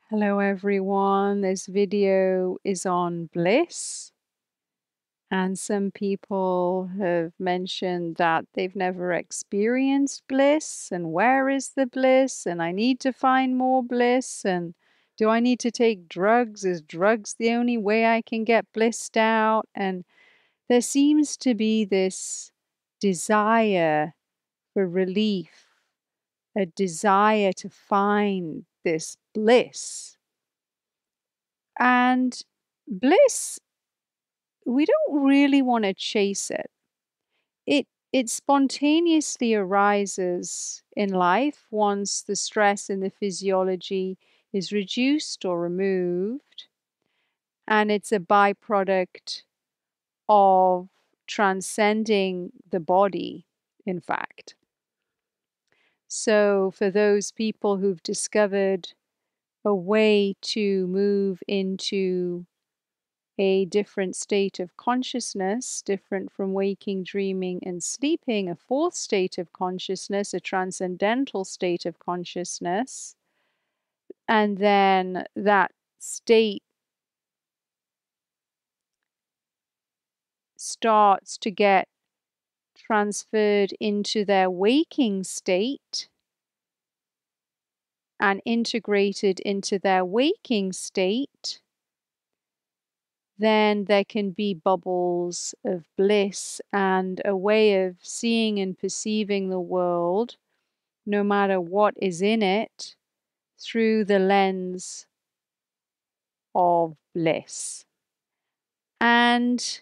Hello everyone, this video is on bliss, and some people have mentioned that they've never experienced bliss, and where is the bliss, and I need to find more bliss, and do I need to take drugs? Is drugs the only way I can get blissed out? And there seems to be this desire for relief, a desire to find this bliss. And bliss, we don't really want to chase it. It spontaneously arises in life once the stress in the physiology is reduced or removed, and it's a byproduct of transcending the body, in fact. So for those people who've discovered a way to move into a different state of consciousness, different from waking, dreaming, and sleeping, a fourth state of consciousness, a transcendental state of consciousness. And then that state starts to get transferred into their waking state and integrated into their waking state. Then there can be bubbles of bliss and a way of seeing and perceiving the world, no matter what is in it, through the lens of bliss. And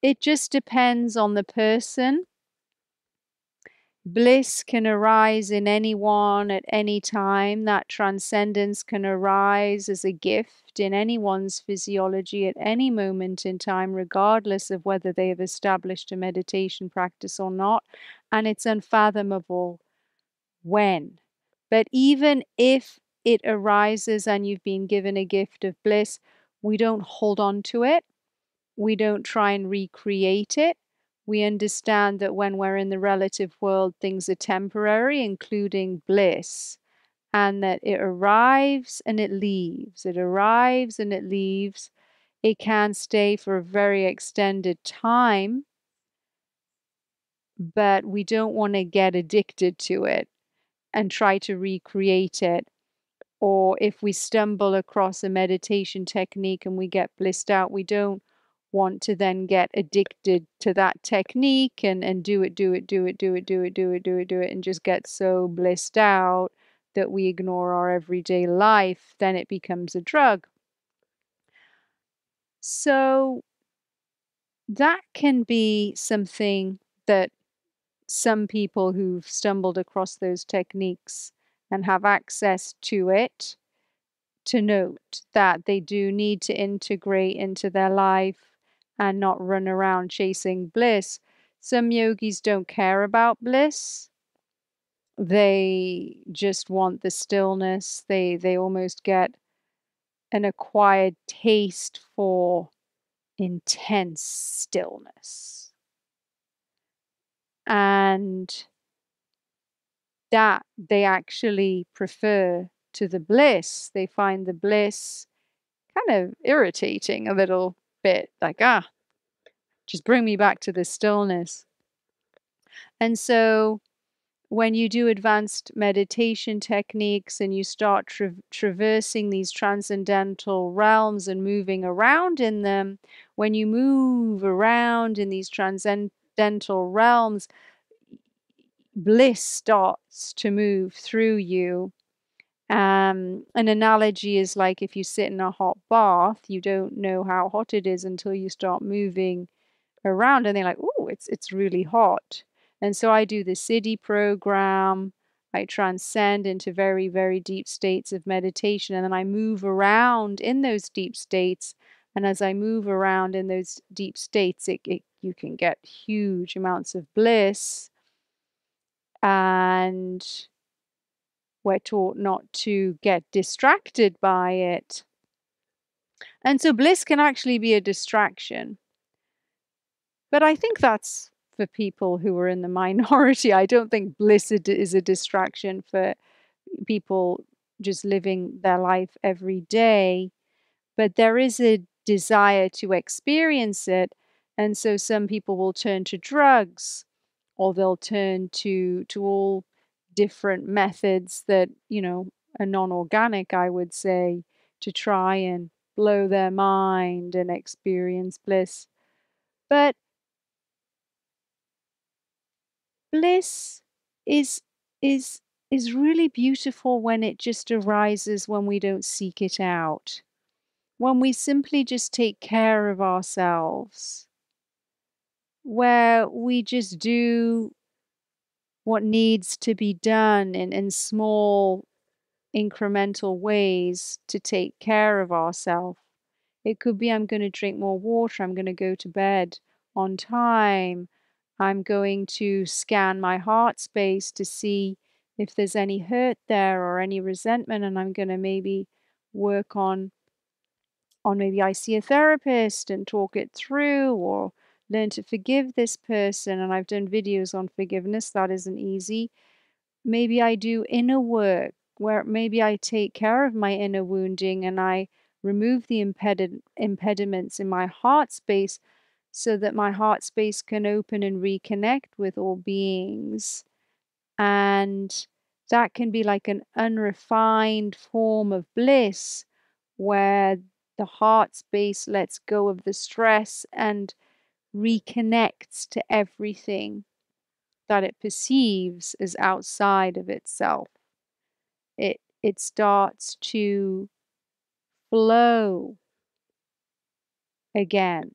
it just depends on the person. Bliss can arise in anyone at any time. That transcendence can arise as a gift in anyone's physiology at any moment in time, regardless of whether they have established a meditation practice or not. And it's unfathomable when. But even if it arises and you've been given a gift of bliss, we don't hold on to it. We don't try and recreate it. We understand that when we're in the relative world, things are temporary, including bliss, and that it arrives and it leaves. It arrives and it leaves. It can stay for a very extended time, but we don't want to get addicted to it and try to recreate it. Or if we stumble across a meditation technique and we get blissed out, we don't want to then get addicted to that technique and do it, and just get so blissed out that we ignore our everyday life. Then it becomes a drug. So that can be something that some people who've stumbled across those techniques and have access to it, to note that they do need to integrate into their life and not run around chasing bliss. Some yogis don't care about bliss. They just want the stillness. They almost get an acquired taste for intense stillness. And that they actually prefer to the bliss. They find the bliss kind of irritating a little bit, like, just bring me back to the stillness. And so when you do advanced meditation techniques and you start traversing these transcendental realms and moving around in them, when you move around in these transcendental realms, bliss starts to move through you. An analogy is like if you sit in a hot bath, you don't know how hot it is until you start moving around and they're like, oh, it's really hot. And so I do the Siddhi program. I transcend into very, very deep states of meditation, and then I move around in those deep states. And as I move around in those deep states, you can get huge amounts of bliss. And we're taught not to get distracted by it. And so bliss can actually be a distraction. But I think that's for people who are in the minority. I don't think bliss is a distraction for people just living their life every day, but there is a desire to experience it. And so some people will turn to drugs, or they'll turn to all different methods that, are non-organic, I would say, to try and blow their mind and experience bliss. But bliss is is is really beautiful when it just arises when we don't seek it out. When we simply just take care of ourselves, where we just do what needs to be done in small incremental ways to take care of ourselves. It could be I'm going to drink more water, I'm going to go to bed on time, I'm going to scan my heart space to see if there's any hurt there or any resentment, and I'm going to maybe work on maybe I see a therapist and talk it through, or learn to forgive this person. And I've done videos on forgiveness. That isn't easy. Maybe I do inner work where maybe I take care of my inner wounding and I remove the impediments in my heart space so that my heart space can open and reconnect with all beings. And that can be like an unrefined form of bliss where the heart space lets go of the stress and reconnects to everything that it perceives as outside of itself. It starts to flow again.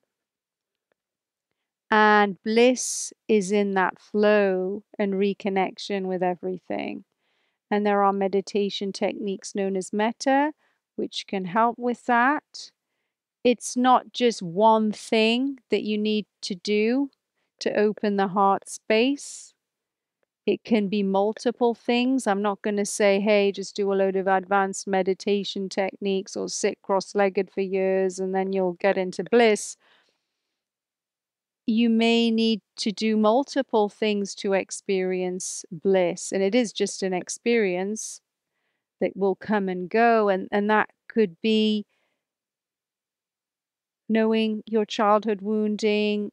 And bliss is in that flow and reconnection with everything. And there are meditation techniques known as metta, which can help with that. It's not just one thing that you need to do to open the heart space. It can be multiple things. I'm not going to say, hey, just do a load of advanced meditation techniques or sit cross-legged for years and then you'll get into bliss. You may need to do multiple things to experience bliss. And it is just an experience that will come and go. And that could be knowing your childhood wounding,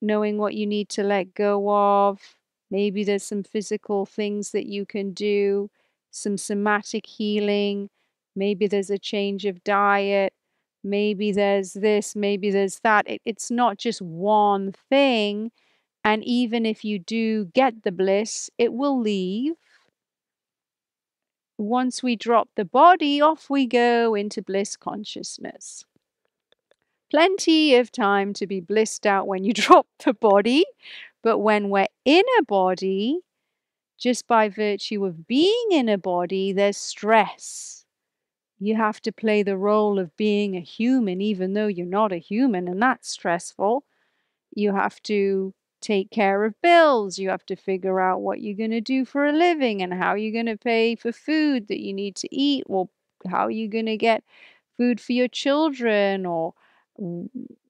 knowing what you need to let go of. Maybe there's some physical things that you can do, some somatic healing. Maybe there's a change of diet. Maybe there's this, maybe there's that. It's not just one thing. And even if you do get the bliss, it will leave. Once we drop the body, off we go into bliss consciousness. Plenty of time to be blissed out when you drop the body. But when we're in a body, just by virtue of being in a body, there's stress. You have to play the role of being a human, even though you're not a human, and that's stressful. You have to take care of bills. You have to figure out what you're going to do for a living and how you're going to pay for food that you need to eat, or how you're going to get food for your children, or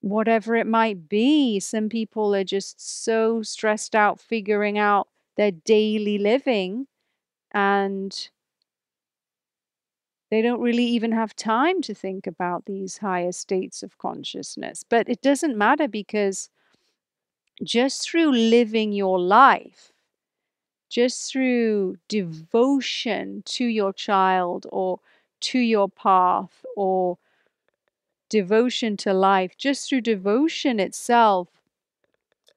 whatever it might be. Some people are just so stressed out figuring out their daily living, and they don't really even have time to think about these higher states of consciousness. But it doesn't matter, because just through living your life, just through devotion to your child or to your path, or devotion to life, just through devotion itself,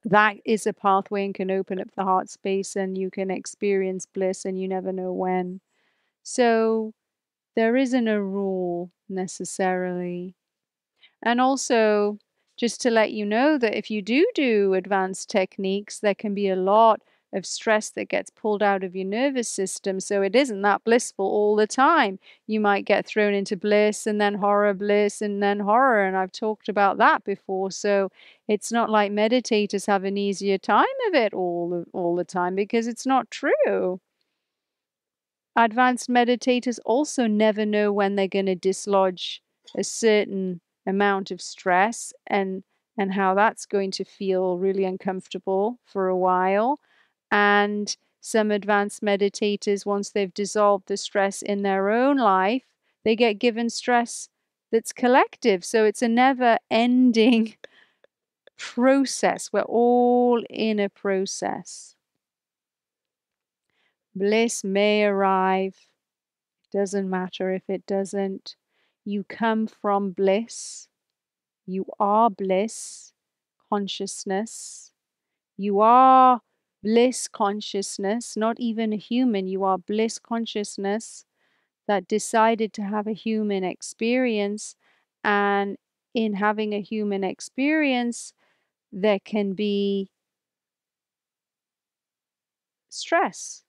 that is a pathway and can open up the heart space, and you can experience bliss, and you never know when. So there isn't a rule necessarily. And also, just to let you know that if you do advanced techniques, there can be a lot of stress that gets pulled out of your nervous system. So it isn't that blissful all the time. You might get thrown into bliss and then horror, bliss and then horror. And I've talked about that before. So it's not like meditators have an easier time of it all the time, because it's not true. Advanced meditators also never know when they're going to dislodge a certain amount of stress, and how that's going to feel really uncomfortable for a while. And some advanced meditators, once they've dissolved the stress in their own life, they get given stress that's collective. So it's a never-ending process. We're all in a process. Bliss may arrive. It doesn't matter if it doesn't. You come from bliss. You are bliss consciousness. You are bliss consciousness, not even a human. You are bliss consciousness that decided to have a human experience. And in having a human experience, there can be stress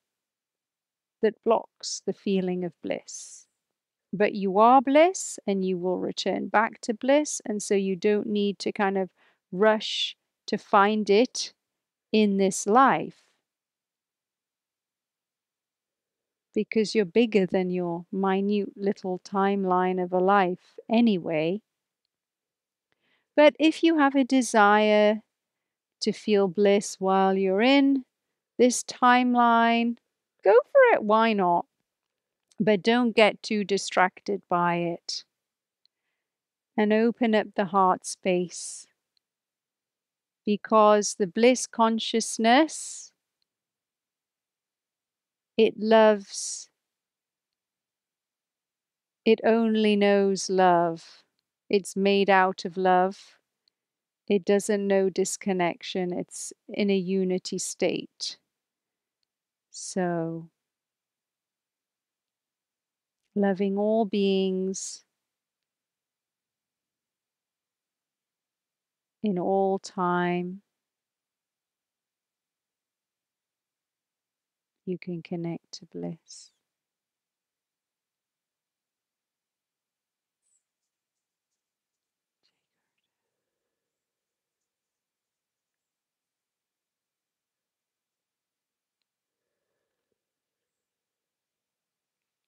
that blocks the feeling of bliss. But you are bliss and you will return back to bliss. And so you don't need to kind of rush to find it in this life, because you're bigger than your minute little timeline of a life anyway. But if you have a desire to feel bliss while you're in this timeline, go for it. Why not? But don't get too distracted by it. And open up the heart space. Because the bliss consciousness, it loves, it only knows love. It's made out of love. It doesn't know disconnection. It's in a unity state. So, loving all beings in all time, you can connect to bliss.